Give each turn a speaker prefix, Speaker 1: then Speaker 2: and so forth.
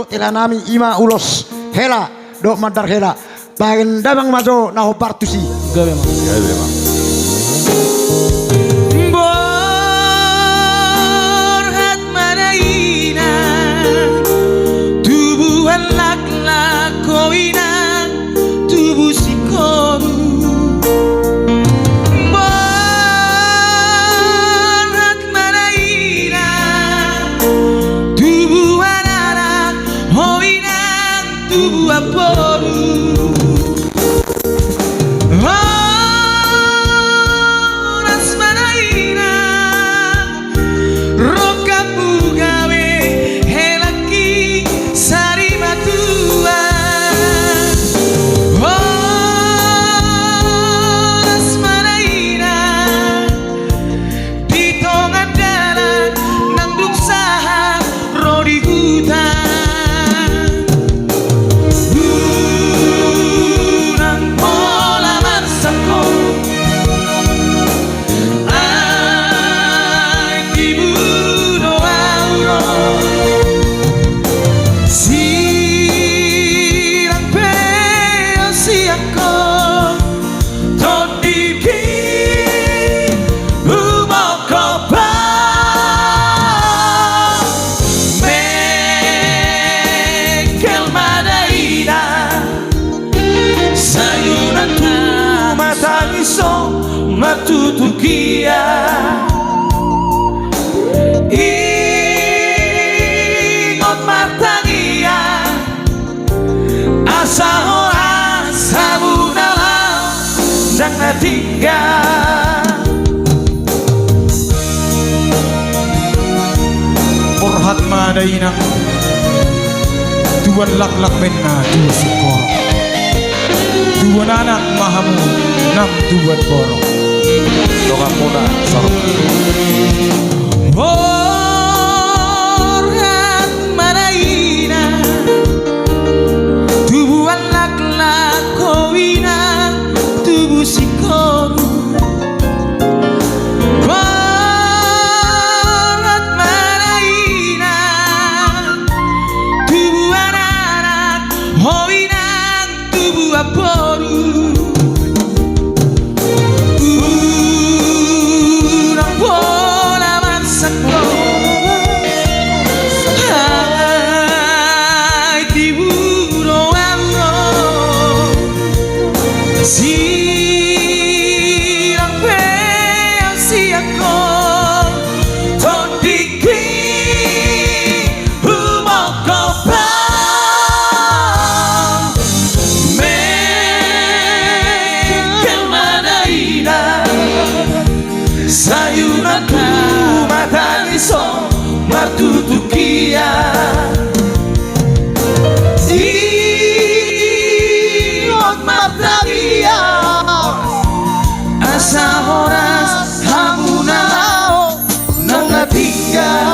Speaker 1: majo telanami ima ulos hela do madar hela bagen damang majo na hopartusi gawe mang
Speaker 2: Borhat manaina tubuh lak-lak koina tubuh sikoru Borhat manaina tubuh anak hoina tubuh aporu matutukia ingot martagia asa sabunala dan natinga Borhat madaina tuan lak-lak menna tu syukur tuan anak mahamu nam tuan borong Lokamuna sorong Borhat manaina tubuh lak-lak koina tubuh sikoru Borhat manaina tubuh anak hoina tubuh aporu Sirang peang siako tondiki humokopa mekel manaina sayunaku mataniso matutukia asa horas hamunao nang natinggal